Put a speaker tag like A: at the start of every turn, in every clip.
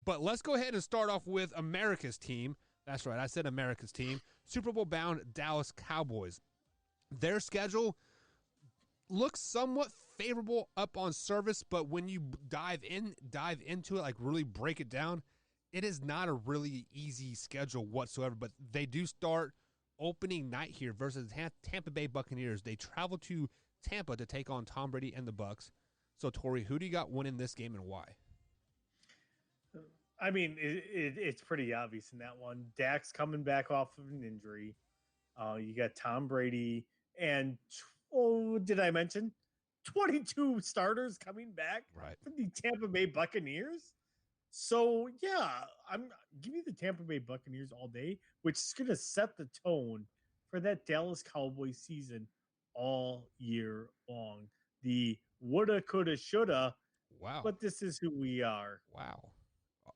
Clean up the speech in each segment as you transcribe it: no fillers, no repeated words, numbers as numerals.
A: But let's go ahead and start off with America's team. That's right, I said America's team. Super Bowl bound Dallas Cowboys. Their schedule looks somewhat favorable up on surface, but when you dive into it, like really break it down, it is not a really easy schedule whatsoever. But they do start opening night here versus Tampa Bay Buccaneers. They travel to Tampa to take on Tom Brady and the Bucs. So, Tori, who do you got winning this game and why?
B: I mean, it's pretty obvious in that one. Dak's coming back off of an injury. You got Tom Brady and, did I mention 22 starters coming back for the Tampa Bay Buccaneers? So, yeah, I'm give me the Tampa Bay Buccaneers all day, which is going to set the tone for that Dallas Cowboys season all year long. The woulda, coulda, shoulda.
A: Wow.
B: But this is who we are.
A: Wow.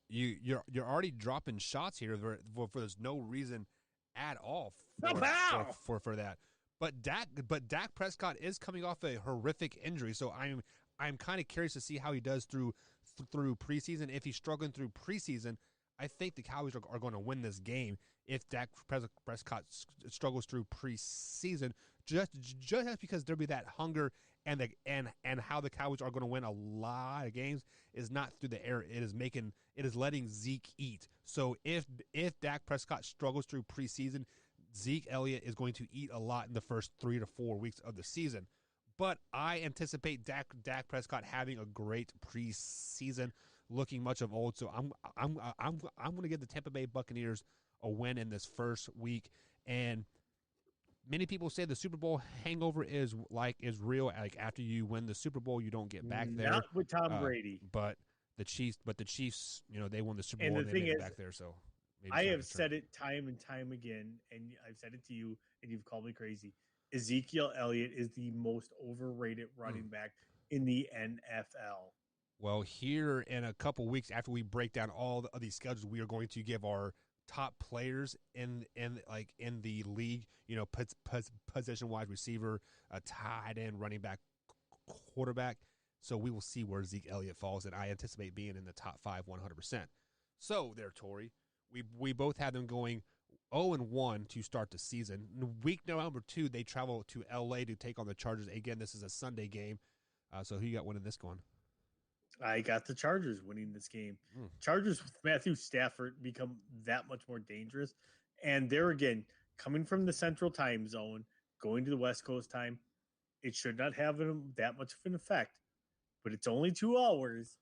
A: You're already dropping shots here for there's no reason at all for that. But Dak Prescott is coming off a horrific injury, so I'm kind of curious to see how he does through preseason. If he's struggling through preseason, I think the Cowboys are going to win this game. If Dak Prescott struggles through preseason, just because there'll be that hunger and how the Cowboys are going to win a lot of games is not through the air. It is letting Zeke eat. So if Dak Prescott struggles through preseason, Zeke Elliott is going to eat a lot in the first 3 to 4 weeks of the season. But I anticipate Dak Prescott having a great preseason, looking much of old. So I'm going to give the Tampa Bay Buccaneers a win in this first week. And many people say the Super Bowl hangover is real. Like after you win the Super Bowl, you don't get back there.
B: Not with Tom Brady,
A: but the Chiefs, they won the Super Bowl and they made it back there. So
B: I have said it time and time again, and I've said it to you, and you've called me crazy. Ezekiel Elliott is the most overrated running back in the NFL.
A: Well, here in a couple weeks after we break down all of these schedules, we are going to give our top players in the league, position wise, receiver, a tight end, running back, quarterback. So we will see where Zeke Elliott falls, and I anticipate being in the top 5 100%. So there, Tori, we both have them going 0-1 to start the season. Week number 2, they travel to LA to take on the Chargers. Again, this is a Sunday game. So who you got winning this one?
B: I got the Chargers winning this game. Chargers with Matthew Stafford become that much more dangerous. And they're, again, coming from the central time zone, going to the West Coast time. It should not have that much of an effect. But it's only 2 hours.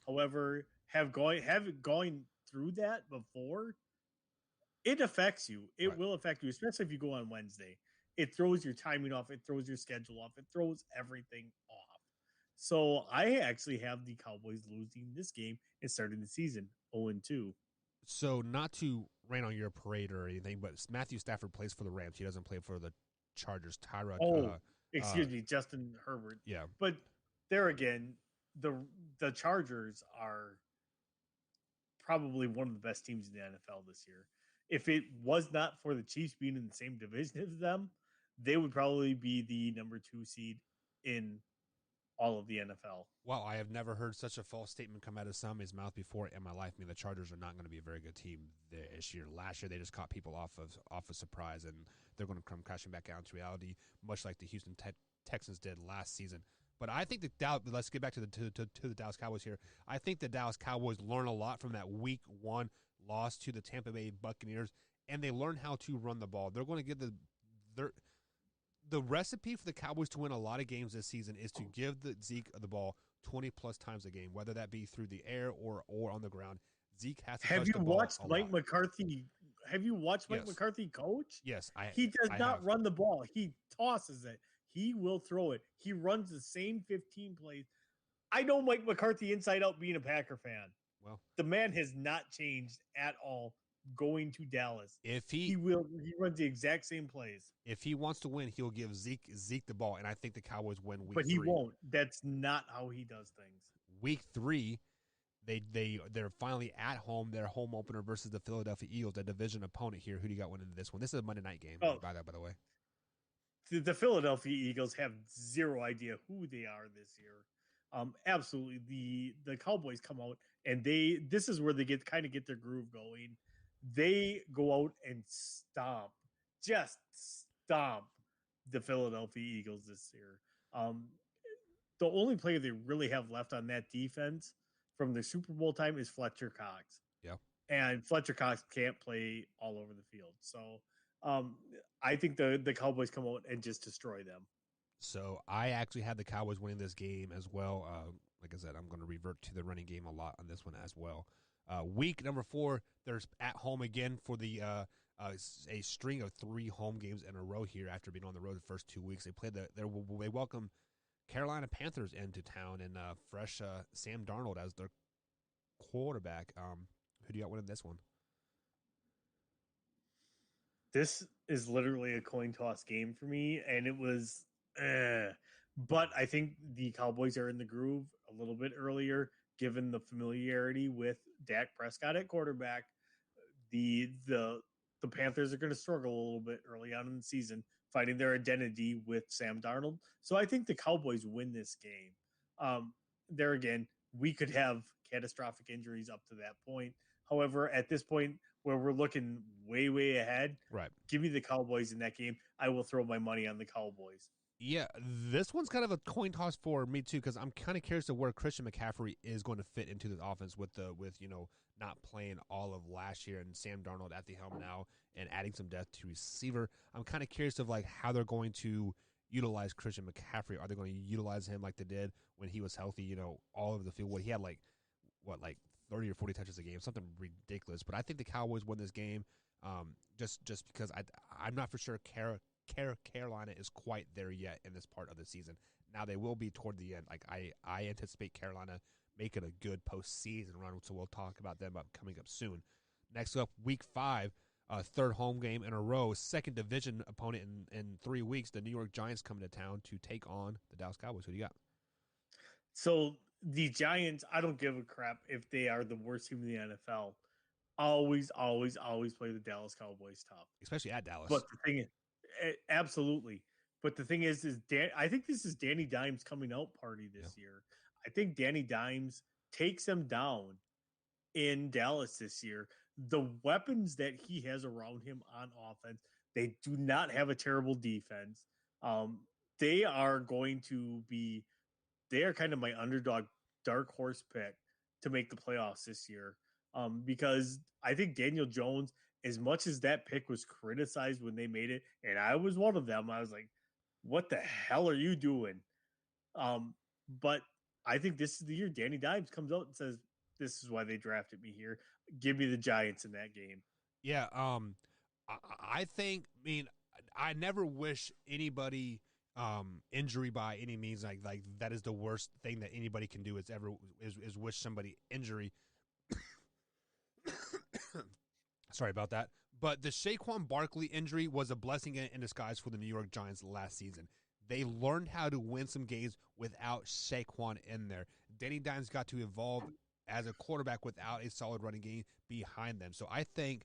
B: However, going through that before, it affects you. It will affect you, especially if you go on Wednesday. It throws your timing off. It throws your schedule off. It throws everything off. So I actually have the Cowboys losing this game and starting the season 0-2.
A: So not to rain on your parade or anything, but Matthew Stafford plays for the Rams. He doesn't play for the Chargers.
B: Excuse me, Justin Herbert.
A: Yeah.
B: But there again, the Chargers are probably one of the best teams in the NFL this year. If it was not for the Chiefs being in the same division as them, they would probably be the number 2 seed in all of the NFL.
A: Wow, I have never heard such a false statement come out of somebody's mouth before in my life. I mean, the Chargers are not going to be a very good team this year. Last year, they just caught people off of surprise, and they're going to come crashing back down to reality, much like the Houston Texans did last season. But I think let's get back to the Dallas Cowboys here. I think the Dallas Cowboys learn a lot from that Week 1 loss to the Tampa Bay Buccaneers, and they learn how to run the ball. They're going to get the recipe for the Cowboys to win a lot of games this season is to give the Zeke the ball 20-plus times a game, whether that be through the air or on the ground. Zeke has to touch the ball.
B: Have you watched Mike McCarthy coach?
A: Yes.
B: He does not run the ball. He tosses it. He will throw it. He runs the same 15 plays. I know Mike McCarthy inside out being a Packer fan.
A: Well,
B: the man has not changed at all going to Dallas.
A: If
B: he runs the exact same plays.
A: If he wants to win, he'll give Zeke the ball, and I think the Cowboys win week 3.
B: But he won't. That's not how he does things.
A: Week 3, they're finally at home. Their home opener versus the Philadelphia Eagles, a division opponent here. Who do you got winning this one? This is a Monday night game. By the way.
B: The Philadelphia Eagles have zero idea who they are this year. Absolutely. The Cowboys come out and this is where they get their groove going. They go out and just stomp the Philadelphia Eagles this year. Um, the only player they really have left on that defense from the Super Bowl time is Fletcher Cox.
A: Yeah.
B: And Fletcher Cox can't play all over the field. So um, I think the Cowboys come out and just destroy them.
A: So I actually had the Cowboys winning this game as well. Like I said, I'm going to revert to the running game a lot on this one as well. Week number 4, there's at home again for the a string of 3 home games in a row here after being on the road the first 2 weeks. They welcome Carolina Panthers into town and fresh Sam Darnold as their quarterback. Who do you got winning this one?
B: This is literally a coin toss game for me, and it was. But I think the Cowboys are in the groove a little bit earlier, given the familiarity with Dak Prescott at quarterback. The Panthers are going to struggle a little bit early on in the season, finding their identity with Sam Darnold. So I think the Cowboys win this game. There again, we could have catastrophic injuries up to that point. However, at this point where we're looking way, way ahead,
A: Right.
B: give me the Cowboys in that game. I will throw my money on the Cowboys.
A: Yeah, this one's kind of a coin toss for me too, because I'm kind of curious of where Christian McCaffrey is going to fit into this offense with not playing all of last year and Sam Darnold at the helm now and adding some depth to receiver. I'm kind of curious of like how they're going to utilize Christian McCaffrey. Are they going to utilize him like they did when he was healthy? All over the field. He had like 30 or 40 touches a game, something ridiculous. But I think the Cowboys win this game, just because I'm not for sure Carolina is quite there yet in this part of the season. Now they will be toward the end. Like I anticipate Carolina making a good postseason run, so we'll talk about them coming up soon. Next up, Week 5, third home game in a row, second division opponent in 3 weeks. The New York Giants coming to town to take on the Dallas Cowboys. Who do you got?
B: So the Giants, I don't give a crap if they are the worst team in the NFL. Always, always, always play the Dallas Cowboys tough,
A: Especially at Dallas.
B: But the thing is, absolutely. But the thing is I think this is Danny Dimes' coming out party this year. I think Danny Dimes takes them down in Dallas this year. The weapons that he has around him on offense, they do not have a terrible defense. They are going to be, they are kind of my underdog dark horse pick to make the playoffs this year. Because I think Daniel Jones, as much as that pick was criticized when they made it, and I was one of them, I was like, what the hell are you doing? But I think this is the year Danny Dimes comes out and says, this is why they drafted me here. Give me the Giants in that game.
A: Yeah, I think, I never wish anybody injury by any means. Like that is the worst thing that anybody can do is wish somebody injury. Sorry about that. But the Saquon Barkley injury was a blessing in disguise for the New York Giants last season. They learned how to win some games without Saquon in there. Danny Dimes got to evolve as a quarterback without a solid running game behind them. So I think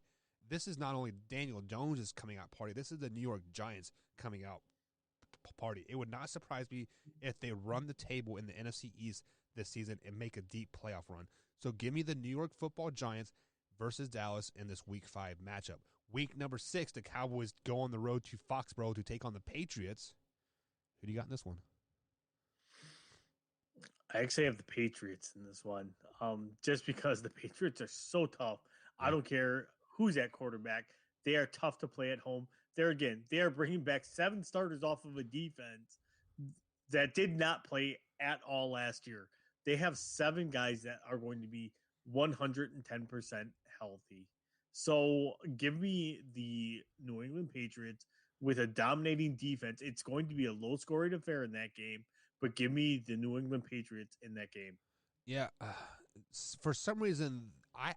A: this is not only Daniel Jones' coming out party, this is the New York Giants coming out party. It would not surprise me if they run the table in the NFC East this season and make a deep playoff run. So give me the New York Football Giants versus Dallas in this Week 5 matchup. Week number 6, the Cowboys go on the road to Foxborough to take on the Patriots. Who do you got in this one?
B: I actually have the Patriots in this one, just because the Patriots are so tough. Yeah. I don't care who's at quarterback. They are tough to play at home. They are bringing back 7 starters off of a defense that did not play at all last year. They have 7 guys that are going to be 110% healthy. So give me the New England Patriots with a dominating defense. It's going to be a low-scoring affair in that game, but give me the New England Patriots in that game.
A: Yeah, for some reason, I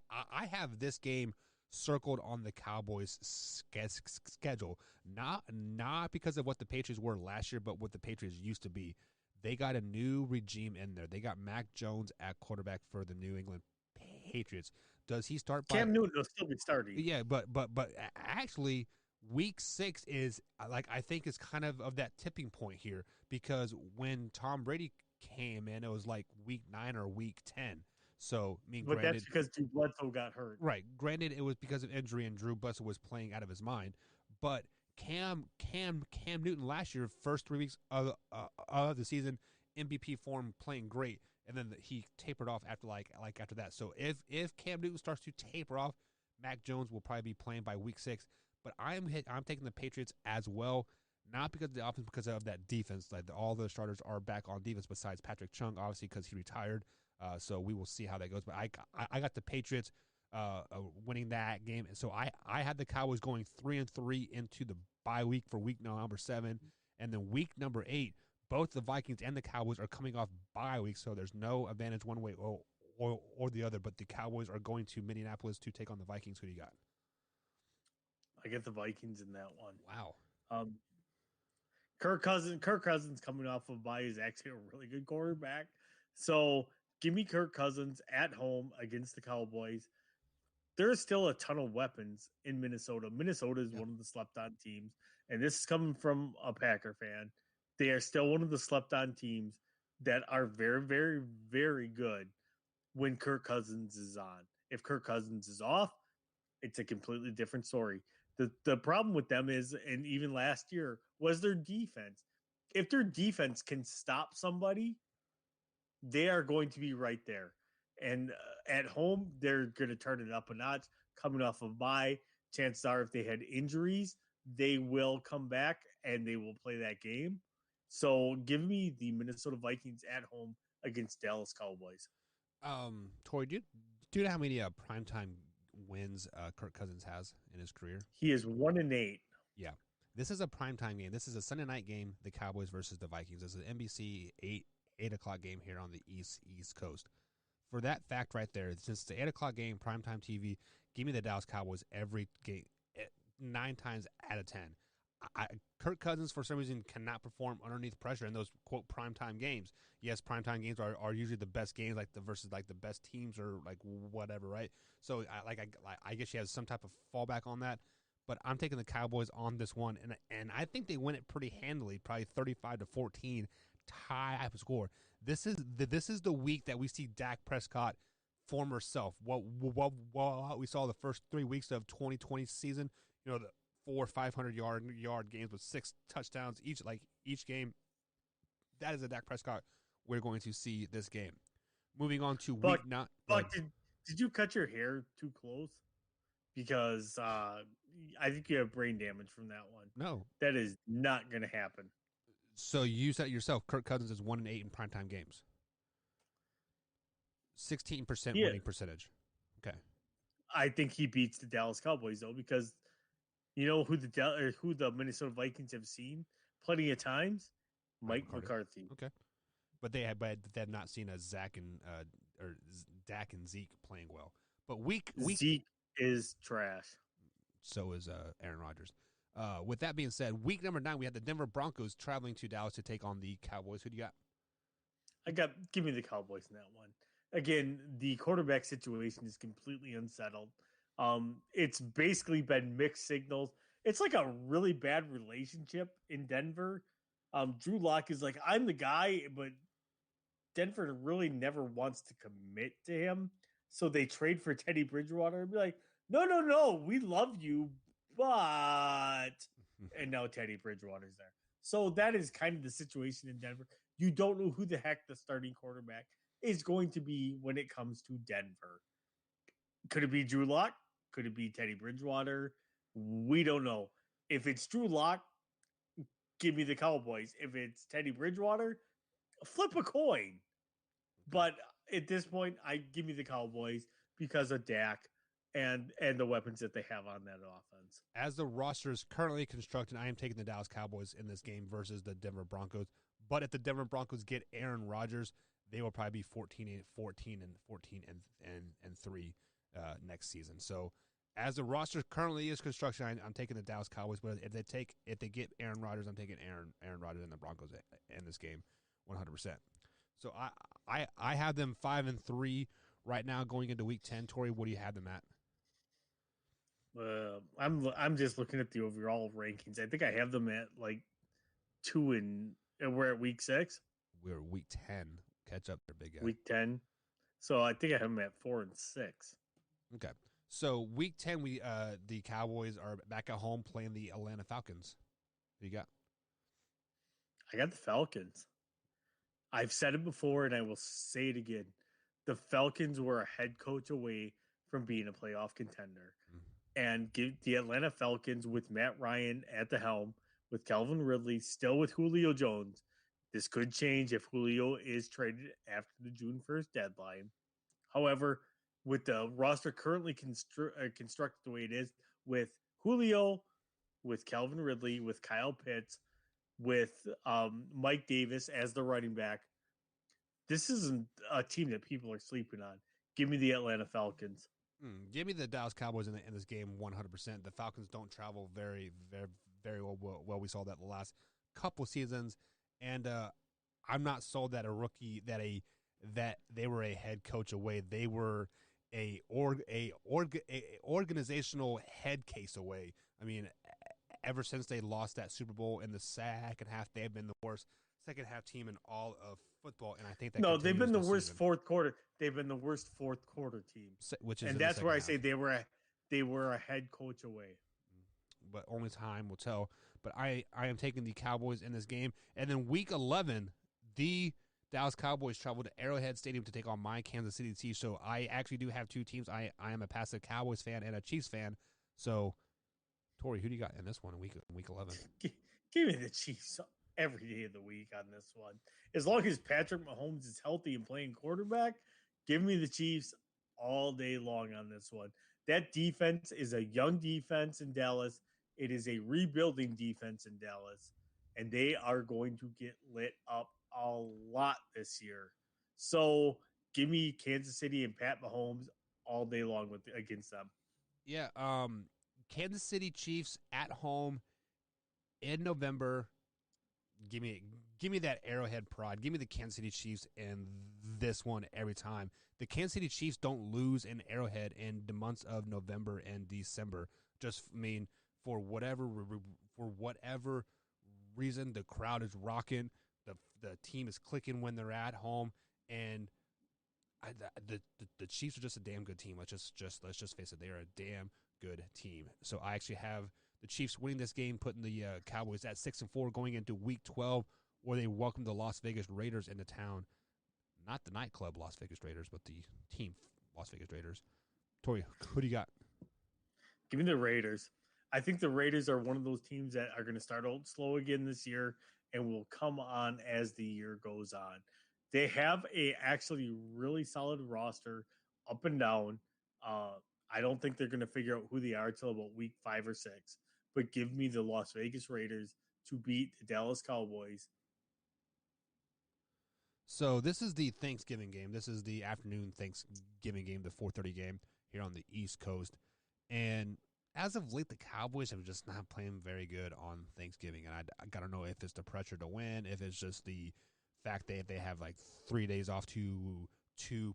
A: have this game circled on the Cowboys' schedule. Not because of what the Patriots were last year, but what the Patriots used to be. They got a new regime in there. They got Mac Jones at quarterback for the New England Patriots. Does he start by
B: Cam Newton will still be starting?
A: Yeah, but actually, Week 6 is I think is kind of that tipping point here, because when Tom Brady came in. It was like week 9 or week 10. So, I mean,
B: But that's
A: granted,
B: because Drew Bledsoe got hurt.
A: right? Granted, it was because of injury and Drew Bledsoe was playing out of his mind. But Cam Newton last year, first 3 weeks of the season, MVP form, playing great, and then he tapered off after after that. So if Cam Newton starts to taper off, Mac Jones will probably be playing by week 6. But I'm taking the Patriots as well, not because of the offense, because of that defense. Like all the starters are back on defense besides Patrick Chung, obviously because he retired. So we will see how that goes. But I got the Patriots winning that game, and so I had the Cowboys going 3-3 into the bye week for week number 7, and then week number 8. Both the Vikings and the Cowboys are coming off bye week, so there's no advantage one way or the other. But the Cowboys are going to Minneapolis to take on the Vikings. Who do you got?
B: I get the Vikings in that one.
A: Wow.
B: Kirk Cousins coming off of bye is actually a really good quarterback. So give me Kirk Cousins at home against the Cowboys. There's still a ton of weapons in Minnesota. Minnesota is one of the slept-on teams, and this is coming from a Packer fan. They are still one of the slept-on teams that are very, very, very good when Kirk Cousins is on. If Kirk Cousins is off, it's a completely different story. The problem with them is, and even last year, was their defense. If their defense can stop somebody, they are going to be right there. And at home, they're going to turn it up a notch. Coming off of bye, chances are if they had injuries, they will come back and they will play that game. So give me the Minnesota Vikings at home against Dallas Cowboys.
A: Tori, do you know how many primetime wins Kirk Cousins has in his career?
B: He is 1-8.
A: Yeah. This is a primetime game. This is a Sunday night game, the Cowboys versus the Vikings. This is an NBC 8 o'clock game here on the East Coast. For that fact right there, since it's an 8 o'clock game, primetime TV, give me the Dallas Cowboys every game, 9 times out of 10. Kirk Cousins, for some reason, cannot perform underneath pressure in those, quote, primetime games. Yes, primetime games are usually the best games, like versus like the best teams or like whatever, right? So I guess she has some type of fallback on that. But I'm taking the Cowboys on this one, and I think they win it pretty handily, probably 35-14, type of score. This is the week that we see Dak Prescott, former self. What we saw the first 3 weeks of 2020 season, the 400-500 yard games with 6 touchdowns each game. That is a Dak Prescott we're going to see this game. Moving on to week 9.
B: But did you cut your hair too close? Because I think you have brain damage from that one.
A: No,
B: that is not going to happen.
A: So you said yourself, Kirk Cousins is 1-8 in primetime games. 16% winning percentage. Okay.
B: I think he beats the Dallas Cowboys though, because you know who the Minnesota Vikings have seen plenty of times, Mike McCarthy.
A: Okay. But they have not seen a Zach and or Dak and Zeke playing well. But week
B: Zeke is trash.
A: So is Aaron Rodgers. With that being said, week number 9, we had the Denver Broncos traveling to Dallas to take on the Cowboys. Who do you got?
B: Give me the Cowboys in that one. Again, the quarterback situation is completely unsettled. It's basically been mixed signals. It's like a really bad relationship in Denver. Drew Lock is like, I'm the guy, but Denver really never wants to commit to him. So they trade for Teddy Bridgewater and be like, no, we love you, but and now Teddy Bridgewater's there. So that is kind of the situation in Denver. You don't know who the heck the starting quarterback is going to be when it comes to Denver. Could it be Drew Lock? Could it be Teddy Bridgewater? We don't know. If it's Drew Lock, give me the Cowboys. If it's Teddy Bridgewater, flip a coin. But at this point, I give me the Cowboys because of Dak and the weapons that they have on that offense.
A: As the roster is currently constructed, I am taking the Dallas Cowboys in this game versus the Denver Broncos. But if the Denver Broncos get Aaron Rodgers, they will probably be 14-14 and 3 next season. So as the roster currently is construction, I'm taking the Dallas Cowboys. But if they get Aaron Rodgers, I'm taking Aaron Rodgers and the Broncos in this game, 100%. So I have them 5-3 right now going into week 10. Tori, what do you have them at?
B: I'm just looking at the overall rankings. I think I have them at like 2 and we're at week 6.
A: we're week 10. Catch up there, big guy.
B: Week 10. So I think I have them at 4 and 6.
A: Okay. So week 10, the Cowboys are back at home playing the Atlanta Falcons. Who you got?
B: I got the Falcons. I've said it before and I will say it again. The Falcons were a head coach away from being a playoff contender. And give the Atlanta Falcons with Matt Ryan at the helm, with Calvin Ridley, still with Julio Jones. This could change if Julio is traded after the June 1st deadline. However, with the roster currently constructed the way it is, with Julio, with Calvin Ridley, with Kyle Pitts, with Mike Davis as the running back, this isn't a team that people are sleeping on. Give me the Atlanta Falcons.
A: Give me the Dallas Cowboys in this game 100%. The Falcons don't travel very, very, very well. We saw that the last couple seasons, and I'm not sold that a rookie that they were a head coach away. They were a organizational head case away. I mean, ever since they lost that Super Bowl in the second half, they have been the worst second half team in all of football, and I think that
B: they've been the worst
A: season.
B: Fourth quarter. They've been the worst fourth quarter team,
A: which is,
B: and that's where I say they were a head coach away.
A: But only time will tell. But I am taking the Cowboys in this game, and then week 11, the Dallas Cowboys travel to Arrowhead Stadium to take on my Kansas City Chiefs. So I actually do have two teams. I am a passive Cowboys fan and a Chiefs fan. So, Tori, who do you got in this one in week 11?
B: Give me the Chiefs every day of the week on this one. As long as Patrick Mahomes is healthy and playing quarterback, give me the Chiefs all day long on this one. That defense is a young defense in Dallas. It is a rebuilding defense in Dallas, and they are going to get lit up a lot this year. So give me Kansas City and Pat Mahomes all day long against them.
A: Yeah, Kansas City Chiefs at home in November. Give me that Arrowhead pride. Give me the Kansas City Chiefs in this one every time. The Kansas City Chiefs don't lose in Arrowhead in the months of November and December. For whatever reason, the crowd is rocking. The team is clicking when they're at home, and the Chiefs are just a damn good team. Let's just face it, they are a damn good team. So I actually have the Chiefs winning this game, putting the Cowboys at 6-4 going into Week 12, where they welcome the Las Vegas Raiders into town. Not the nightclub Las Vegas Raiders, but the team Las Vegas Raiders. Tori, who do you got?
B: Give me the Raiders. I think the Raiders are one of those teams that are going to start out slow again this year and will come on as the year goes on. They have a actually really solid roster up and down. I don't think they're going to figure out who they are till about week 5 or 6. But give me the Las Vegas Raiders to beat the Dallas Cowboys.
A: So this is the Thanksgiving game. This is the afternoon Thanksgiving game, the 4:30 game here on the East Coast. And as of late, the Cowboys have just not playing very good on Thanksgiving. And I got to know if it's the pressure to win, if it's just the fact that they have like 3 days off to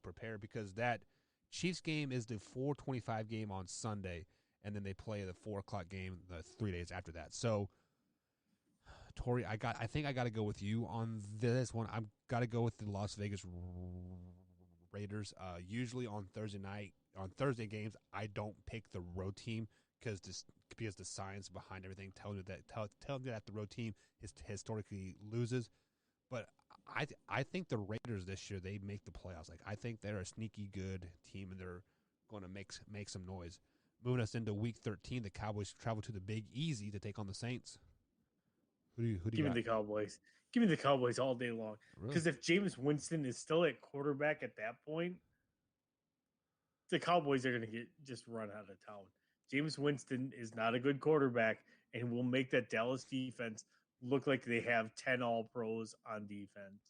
A: prepare, because that Chiefs game is the 4:25 game on Sunday, and then they play the 4 o'clock game the 3 days after that. So, Tori, I think I got to go with you on this one. I've got to go with the Las Vegas Raiders. Usually on Thursday games, I don't pick the road team because the science behind everything tells me that the road team historically loses. But I think the Raiders this year, they make the playoffs. Like, I think they're a sneaky good team, and they're going to make some noise. Moving us into Week 13, the Cowboys travel to the Big Easy to take on the Saints. Who do you
B: Give me the Cowboys. Give me the Cowboys all day long. Because
A: Really?
B: if Jameis Winston is still at quarterback at that point, the Cowboys are going to get just run out of town. Jameis Winston is not a good quarterback, and will make that Dallas defense look like they have 10 All-Pros on defense.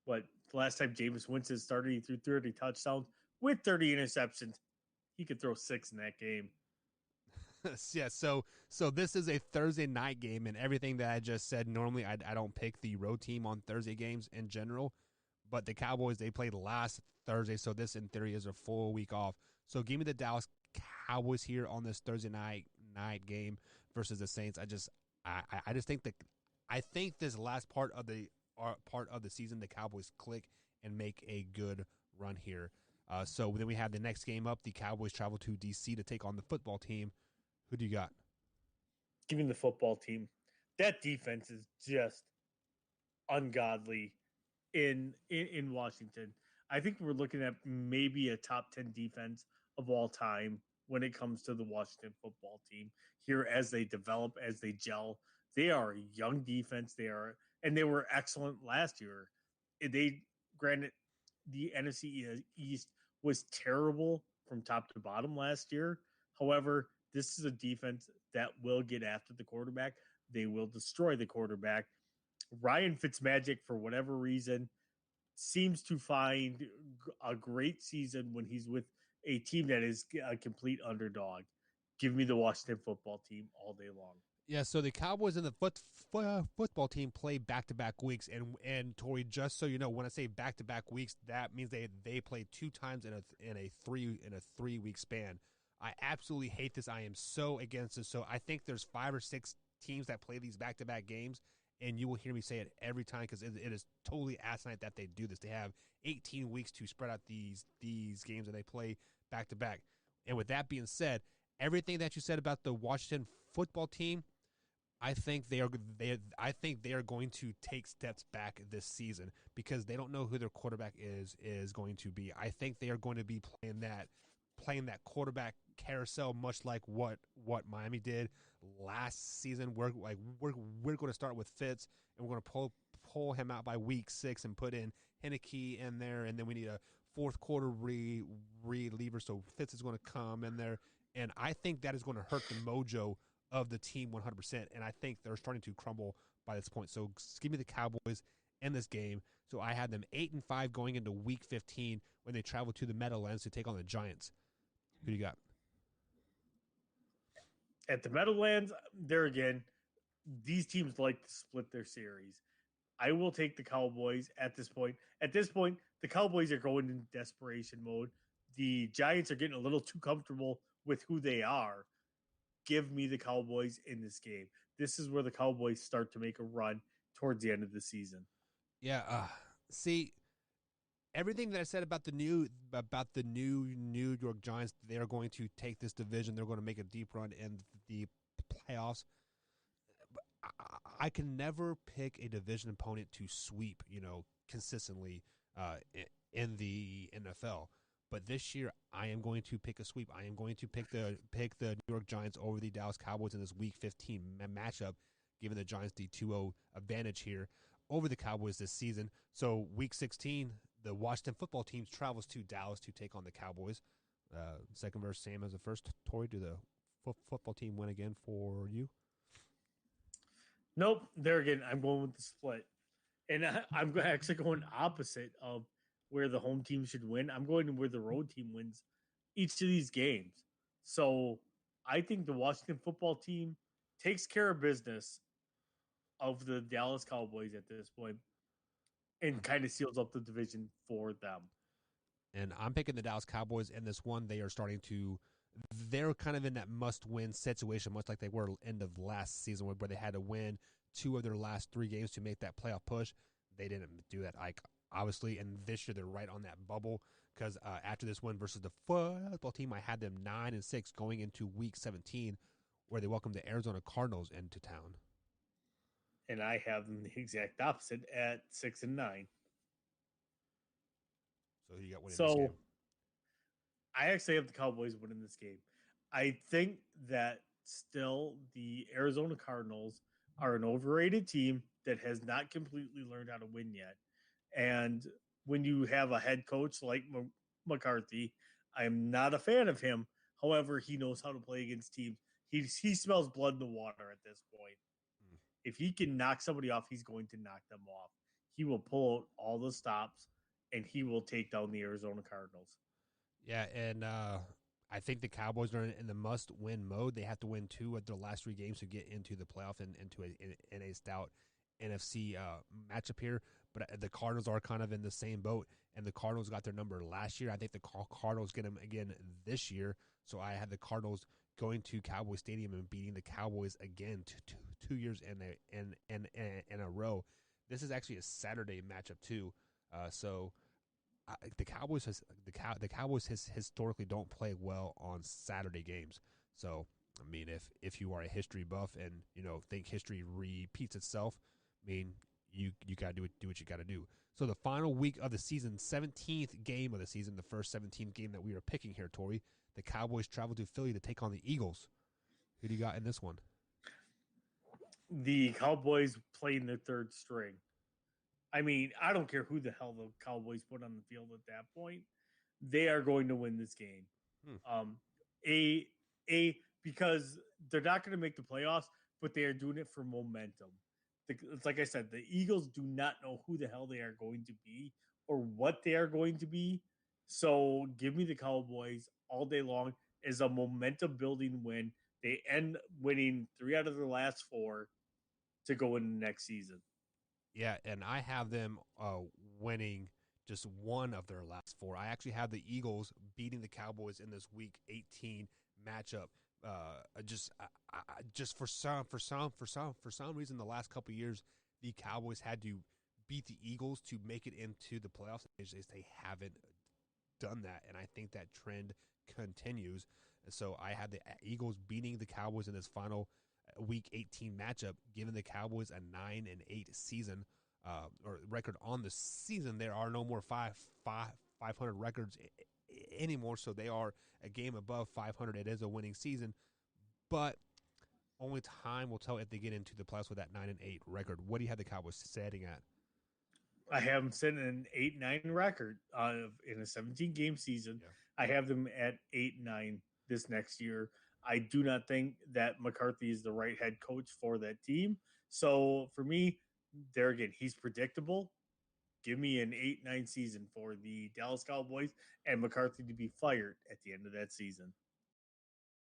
B: But the last time Jameis Winston started, he threw 30 touchdowns with 30 interceptions. He could throw 6 in that game.
A: Yeah, so this is a Thursday night game, and everything that I just said, normally I don't pick the road team on Thursday games in general, but the Cowboys, they played last Thursday, so this in theory is a full week off. So give me the Dallas Cowboys here on this Thursday night game versus the Saints. I just think that I think this last part of the season, the Cowboys click and make a good run here. So then we have the next game up. The Cowboys travel to DC to take on the football team. Who do you got?
B: Give me the football team. That defense is just ungodly in Washington. I think we're looking at maybe a top 10 defense of all time when it comes to the Washington football team here as they develop, as they gel. They are a young defense. They were excellent last year. They granted the NFC East was terrible from top to bottom last year. However, this is a defense that will get after the quarterback. They will destroy the quarterback. Ryan Fitzmagic, for whatever reason, seems to find a great season when he's with a team that is a complete underdog. Give me the Washington football team all day long.
A: Yeah, so the Cowboys and the football team play back-to-back weeks, and Tori, just so you know, when I say back-to-back weeks, that means they play 2 times in a 3-week span. I absolutely hate this. I am so against this. So I think there's 5 or 6 teams that play these back-to-back games, and you will hear me say it every time because it is totally asinine that they do this. They have 18 weeks to spread out these games, and they play back-to-back. And with that being said, everything that you said about the Washington football team, I think they are going to take steps back this season because they don't know who their quarterback is going to be. I think they are going to be playing that quarterback carousel, much like what Miami did last season. We're going to start with Fitz, and we're going to pull him out by week 6 and put in Heineke in there, and then we need a fourth quarter reliever. So Fitz is going to come in there, and I think that is going to hurt the mojo of the team 100%, and I think they're starting to crumble by this point. So give me the Cowboys in this game. So I had them 8-5 going into Week 15 when they travel to the Meadowlands to take on the Giants. Who do you got?
B: At the Meadowlands, there again, these teams like to split their series. I will take the Cowboys at this point. At this point, the Cowboys are going in desperation mode. The Giants are getting a little too comfortable with who they are. Give me the Cowboys in this game. This is where the Cowboys start to make a run towards the end of the season.
A: Yeah, see, everything that I said about the new New York Giants, they're going to take this division. They're going to make a deep run in the playoffs. I can never pick a division opponent to sweep, consistently in the NFL. But this year, I am going to pick a sweep. I am going to pick the New York Giants over the Dallas Cowboys in this Week 15 matchup, giving the Giants the 2-0 advantage here over the Cowboys this season. So Week 16, the Washington football team travels to Dallas to take on the Cowboys. Second verse, same as the first. Tori, do the football team win again for you?
B: Nope. There again, I'm going with the split. And I'm actually going opposite of where the home team should win. I'm going to where the road team wins each of these games. So I think the Washington football team takes care of business of the Dallas Cowboys at this point and kind of seals up the division for them.
A: And I'm picking the Dallas Cowboys in this one. They're kind of in that must-win situation, much like they were end of last season where they had to win 2 of their last 3 games to make that playoff push. They didn't do that, obviously, and this year they're right on that bubble because after this win versus the football team, I had them 9-6 going into Week 17 where they welcomed the Arizona Cardinals into town.
B: And I have them the exact opposite at 6-9.
A: So you got winning this game.
B: I actually have the Cowboys winning this game. I think that still the Arizona Cardinals are an overrated team that has not completely learned how to win yet. And when you have a head coach like McCarthy, I'm not a fan of him. However, he knows how to play against teams. He smells blood in the water at this point. If he can knock somebody off, he's going to knock them off. He will pull out all the stops, and he will take down the Arizona Cardinals.
A: Yeah, and I think the Cowboys are in the must-win mode. They have to win 2 of their last 3 games to get into the playoff and into a stout NFC matchup here, but the Cardinals are kind of in the same boat, and the Cardinals got their number last year. I think the Cardinals get them again this year, so I had the Cardinals going to Cowboy Stadium and beating the Cowboys again 2 years in a row. This is actually a Saturday matchup too, so the Cowboys historically don't play well on Saturday games. So I mean, if you are a history buff and think history repeats itself, I mean you gotta do what you gotta do. So the final week of the season, 17th game of the season, the first 17th game that we are picking here, Tori. The Cowboys travel to Philly to take on the Eagles. Who do you got in this one?
B: The Cowboys playing their third string. I mean, I don't care who the hell the Cowboys put on the field at that point. They are going to win this game. Um, a because they're not going to make the playoffs, but they are doing it for momentum. It's like I said, the Eagles do not know who the hell they are going to be or what they are going to be. So give me the Cowboys all day long as a momentum building win. They end winning 3 out of their last 4 to go in the next season.
A: Yeah, and I have them winning just one of their last 4. I actually have the Eagles beating the Cowboys in this Week 18 matchup. Just for some reason, the last couple of years, the Cowboys had to beat the Eagles to make it into the playoffs. They haven't done that, and I think that trend continues. So I had the Eagles beating the Cowboys in this final Week 18 matchup, giving the Cowboys a 9-8 season or record on the season. There are no more 500 records anymore, so they are a game above 500. It is a winning season, but only time will tell if they get into the playoffs with that 9-8 record. What do you have the Cowboys setting at?
B: I have them setting an 8-9 record in a 17-game season.
A: Yeah.
B: I have them at 8-9 this next year. I do not think that McCarthy is the right head coach for that team. So for me, there again, he's predictable. Give me an 8-9 season for the Dallas Cowboys and McCarthy to be fired at the end of that season.